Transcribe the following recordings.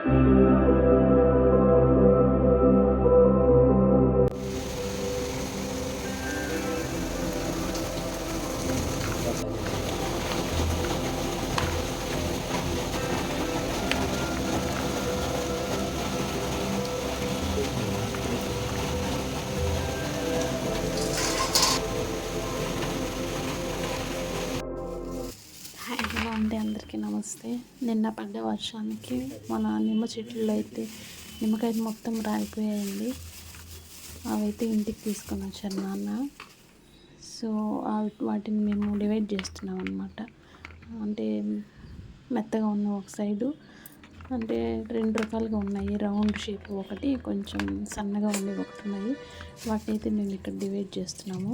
Hello అండి, అందరికీ నమస్తే. నిన్న పడ్డ వర్షానికి మన నిమ్మ చెట్లలో అయితే నిమ్మకాయలు మొత్తం రాలిపోయాయండి. అవైతే ఇంటికి తీసుకొని వచ్చారు నాన్న. సో వాటిని మేము డివైడ్ చేస్తున్నాం అన్నమాట. అంటే మెత్తగా ఉన్న ఒక సైడు, అంటే రెండు రకాలుగా ఉన్నాయి. రౌండ్ షేప్ ఒకటి, కొంచెం సన్నగా ఉండేవి ఒకటి ఉన్నాయి. వాటిని అయితే మేము ఇక్కడ డివైడ్ చేస్తున్నాము.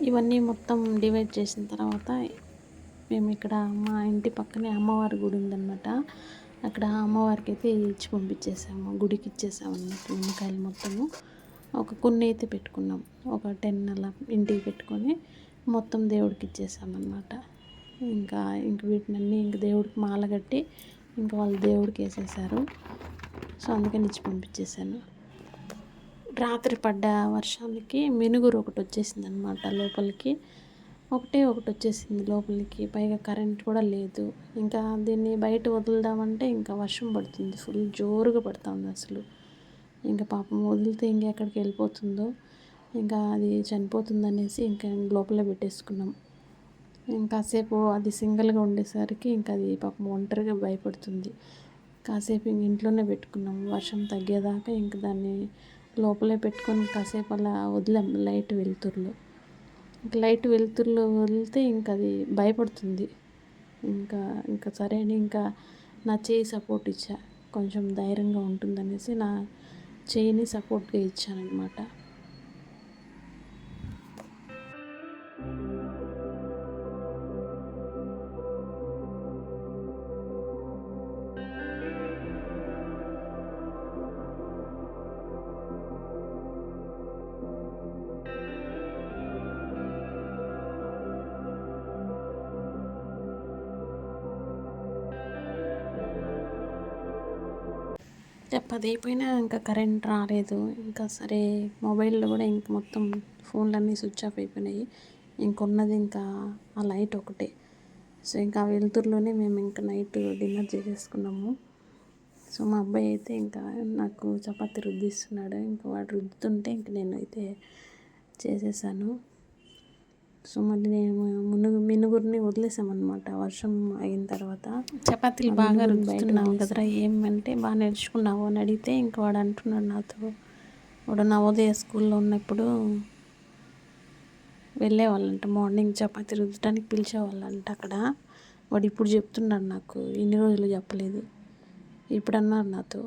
ఇవన్నీ మొత్తం డివైడ్ చేసిన తర్వాత మేము ఇక్కడ మా ఇంటి పక్కనే అమ్మవారి గుడి ఉందన్నమాట. అక్కడ అమ్మవారికి అయితే ఇచ్చి పంపించేసాము, గుడికి ఇచ్చేసాము అన్నమాట. నిమ్మకాయలు మొత్తము కొన్ని అయితే పెట్టుకున్నాం, ఒక 10 అలా ఇంటికి పెట్టుకొని మొత్తం దేవుడికి ఇచ్చేసామన్నమాట. ఇంకా వీటినన్నీ దేవుడికి మాల కట్టి ఇంకా వాళ్ళు దేవుడికి వేసేసారు. సో అందుకని ఇచ్చి పంపించేశాను. రాత్రి పడ్డ వర్షానికి మినుగురు ఒకటి వచ్చేసింది అనమాట లోపలికి. ఒకటి వచ్చేసింది లోపలికి. పైగా కరెంట్ కూడా లేదు. ఇంకా దీన్ని బయట వదులుదామంటే ఇంకా వర్షం పడుతుంది, ఫుల్ జోరుగా పడుతుంది అసలు. ఇంకా పాపం వదిలితే ఇంకెక్కడికి వెళ్ళిపోతుందో, ఇంకా అది చనిపోతుంది అనేసి ఇంకా లోపలే పెట్టేసుకున్నాం. ఇంకాసేపు అది సింగిల్గా ఉండేసరికి ఇంకా అది పాపం ఒంటరిగా భయపడుతుంది. కాసేపు ఇంట్లోనే పెట్టుకున్నాం వర్షం తగ్గేదాకా. ఇంకా దాన్ని లోపలే పెట్టుకొని కాసేపు అలా వదిలాం లైట్ వెలుతురులో. లైట్ వెలుతురులో వదిలితే ఇంకా అది భయపడుతుంది. ఇంకా సరే అని ఇంకా నా చేయి సపోర్ట్ ఇచ్చా, కొంచెం ధైర్యంగా ఉంటుందనేసి నా చేయిని సపోర్ట్గా ఇచ్చానమాట. అది అయిపోయినా ఇంకా కరెంట్ రాలేదు. ఇంకా సరే మొబైల్లో కూడా ఇంక మొత్తం ఫోన్లన్నీ స్విచ్ ఆఫ్ అయిపోయినాయి. ఇంకున్నది ఇంకా ఆ లైట్ ఒకటే. సో ఇంకా ఆ వెలుతురులోనే మేము ఇంకా నైట్ డిన్నర్ చేసేసుకున్నాము. సో మా అబ్బాయి అయితే ఇంకా నాకు చపాతీ రుద్దిస్తున్నాడు. ఇంకా వాడు రుద్దుతుంటే ఇంక నేను అయితే చేసేసాను. సో మళ్ళీ నేను మినుగురిని వదిలేసామన్నమాట వర్షం అయిన తర్వాత. చపాతీలు బాగా రుద్దుతున్నావు కదరా, ఏమంటే బాగా నేర్చుకున్నావు అని అడిగితే ఇంకా వాడు అంటున్నాడు నాతో, వాడు నవోదయ స్కూల్లో ఉన్నప్పుడు వెళ్ళేవాళ్ళంట, మార్నింగ్ చపాతీ రుద్దడానికి పిలిచేవాళ్ళంట అక్కడ. వాడు ఇప్పుడు చెప్తున్నాడు, నాకు ఇన్ని రోజులు చెప్పలేదు. ఇప్పుడు అన్నారు నాతో,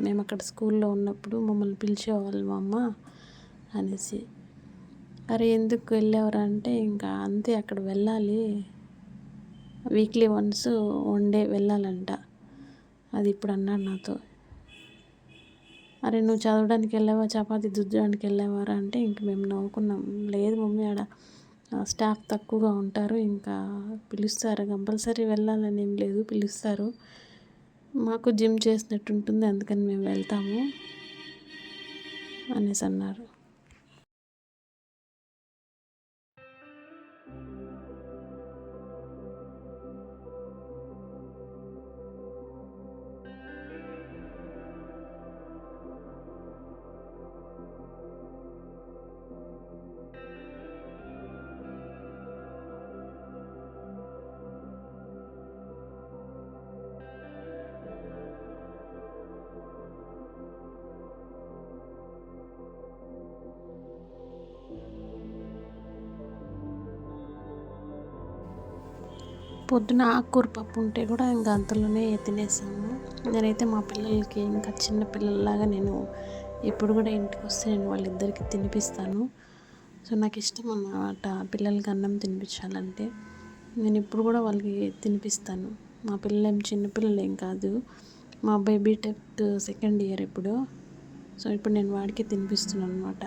మేము అక్కడ స్కూల్లో ఉన్నప్పుడు మమ్మల్ని పిలిచేవాళ్ళు మా అమ్మ అనేసి. అరే ఎందుకు వెళ్ళేవారు అంటే, ఇంకా అంతే అక్కడ వెళ్ళాలి, వీక్లీ వన్స్ 1 డే వెళ్ళాలంట. అది ఇప్పుడు అన్నాడు నాతో. అరే నువ్వు చదవడానికి వెళ్ళావా, చపాతీ దుద్దడానికి వెళ్ళేవారా అంటే ఇంక మేము నవ్వుకున్నాం. లేదు మమ్మీ, ఆడ స్టాఫ్ తక్కువగా ఉంటారు, ఇంకా పిలుస్తారు, కంపల్సరీ వెళ్ళాలని ఏం లేదు, పిలుస్తారు, మాకు జిమ్ చేసినట్టు ఉంటుంది, అందుకని మేము వెళ్తాము అనేసి అన్నారు. పొద్దున ఆకుకూర పప్పు ఉంటే కూడా ఇంకా అంతలోనే తినేసాము. నేనైతే మా పిల్లలకి ఇంకా చిన్న పిల్లల్లాగా నేను ఎప్పుడు కూడా ఇంటికి వస్తే నేను వాళ్ళిద్దరికి తినిపిస్తాను. సో నాకు ఇష్టం అన్నమాట పిల్లలకి అన్నం తినిపించాలంటే. నేను ఇప్పుడు కూడా వాళ్ళకి తినిపిస్తాను. మా పిల్లలు ఏం చిన్నపిల్లలు ఏం కాదు, మా అబ్బాయి బీటెక్ 2nd ఇయర్ ఇప్పుడు. సో ఇప్పుడు నేను వాడికి తినిపిస్తున్నాను అనమాట.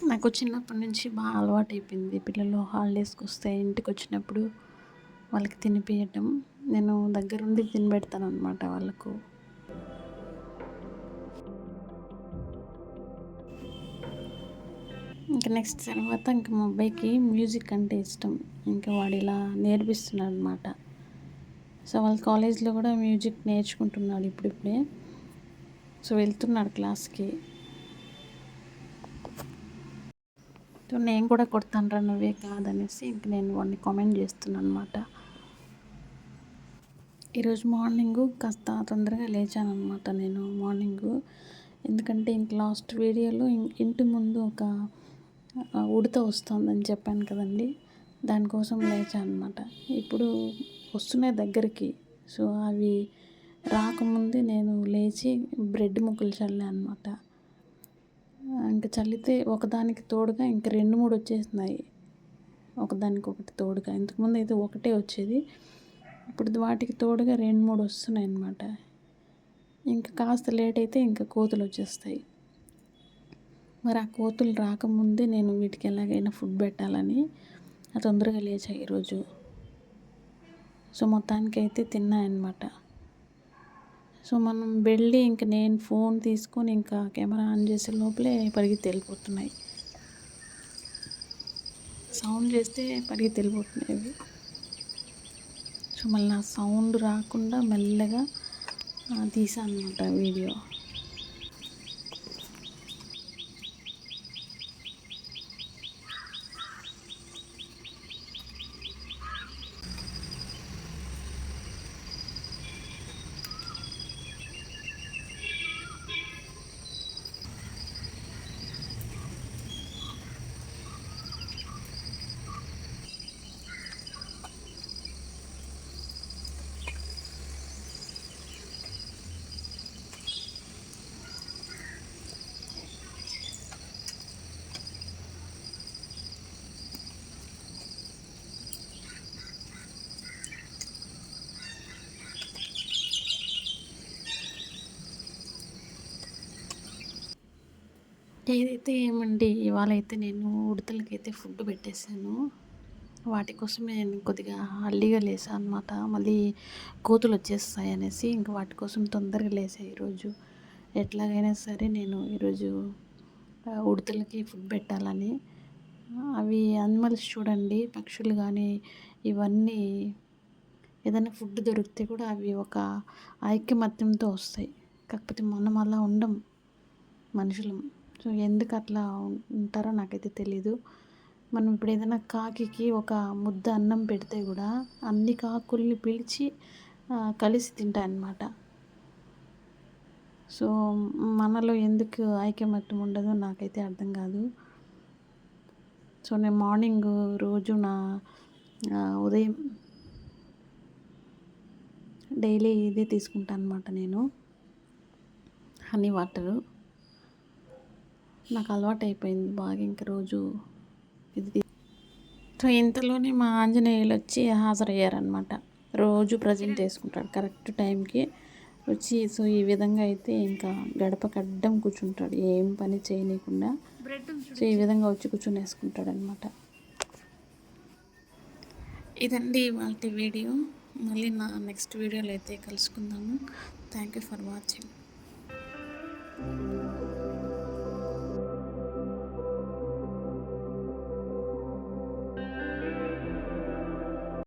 నాకు చిన్నప్పటి నుంచి బాగా అలవాటు అయిపోయింది. పిల్లలు హాలిడేస్కి వస్తే ఇంటికి వచ్చినప్పుడు వాళ్ళకి తినిపియటం, నేను దగ్గరుండి తినబెడతాను అనమాట వాళ్ళకు. ఇంకా నెక్స్ట్ తర్వాత ఇంకా మా అబ్బాయికి మ్యూజిక్ అంటే ఇష్టం. ఇంకా వాడు ఇలా నేర్పిస్తున్నాడు అనమాట. సో వాళ్ళ కాలేజ్లో కూడా మ్యూజిక్ నేర్చుకుంటున్నాడు ఇప్పుడిప్పుడే. సో వెళ్తున్నాడు క్లాస్కి. సో నేను కూడా కొడతానురా నువ్వే కాదనేసి ఇంక నేను వాడిని కామెంట్ చేస్తున్నాను అనమాట. ఈరోజు మార్నింగు కాస్త తొందరగా లేచాను అనమాట నేను మార్నింగు. ఎందుకంటే ఇంక లాస్ట్ వీడియోలో ఇంటి ముందు ఒక ఉడత వస్తుందని చెప్పాను కదండి, దానికోసం లేచాను అనమాట. ఇప్పుడు వస్తున్నాయి దగ్గరికి. సో అవి రాకముందే నేను లేచి బ్రెడ్ ముక్కలు చల్లాను అనమాట. ఇంకా చల్లితే ఒకదానికి తోడుగా ఇంకా 2, 3 వచ్చేసినాయి. ఒకదానికి ఒకటి తోడుగా. ఇంతకుముందు అయితే ఒకటే వచ్చేది, ఇప్పుడు వాటికి తోడుగా 2, 3 వస్తున్నాయి అన్నమాట. ఇంకా కాస్త లేట్ అయితే ఇంకా కోతులు వచ్చేస్తాయి. మరి ఆ కోతులు రాకముందే నేను వీటికి ఎలాగైనా ఫుడ్ పెట్టాలని తొందరగా లేచా ఈరోజు. సో మొత్తానికైతే తిన్నాయన్నమాట. సో మనం వెళ్ళి ఇంక నేను ఫోన్ తీసుకొని ఇంకా కెమెరా ఆన్ చేసే లోపలే పరిగెత్తి వెళ్ళిపోతున్నాయి. సౌండ్ చేస్తే పరిగెత్తి వెళ్ళిపోతున్నాయి అవి. సో మళ్ళీ ఆ సౌండ్ రాకుండా మెల్లగా తీసాను అనమాట వీడియో. ఏదైతే ఏమండి, ఇవాళ అయితే నేను ఉడతలకైతే ఫుడ్ పెట్టేశాను. వాటి కోసమే నేను కొద్దిగా అర్లీగా లేసాను అనమాట. మళ్ళీ కోతులు వచ్చేస్తాయి అనేసి ఇంక వాటి కోసం తొందరగా లేసా ఈరోజు. ఎట్లాగైనా సరే నేను ఈరోజు ఉడతలకి ఫుడ్ పెట్టాలని. అవి యానిమల్స్ చూడండి, పక్షులు కానీ ఇవన్నీ ఏదైనా ఫుడ్ దొరికితే కూడా అవి ఒక ఐకమత్యంతో వస్తాయి. కాకపోతే మనం అలా ఉండం మనుషులం. సో ఎందుకు అట్లా ఉంటారో నాకైతే తెలీదు. మనం ఇప్పుడు ఏదైనా కాకికి ఒక ముద్ద అన్నం పెడితే కూడా అన్ని కాకుల్ని పిలిచి కలిసి తింటాయన్నమాట. సో మనలో ఎందుకు ఐకమత్యం ఉండదో నాకైతే అర్థం కాదు. సో నేను మార్నింగ్ రోజు నా ఉదయం డైలీ ఇదే తీసుకుంటాను అనమాట నేను, హనీ వాటరు. నాకు అలవాటు అయిపోయింది బాగా, ఇంక రోజు ఇది. సో ఇంతలోనే మా ఆంజనేయులు వచ్చి హాజరయ్యారనమాట. రోజు ప్రజెంట్ చేసుకుంటాడు కరెక్ట్ టైంకి వచ్చి. సో ఈ విధంగా అయితే ఇంకా గడపకు అడ్డం కూర్చుంటాడు, ఏం పని చేయనీయకుండా. సో ఈ విధంగా వచ్చి కూర్చొని వేసుకుంటాడు అనమాట. ఇదండి వాళ్ళ వీడియో. మళ్ళీ నా నెక్స్ట్ వీడియోలో అయితే కలుసుకుందాము. Thank you for watching.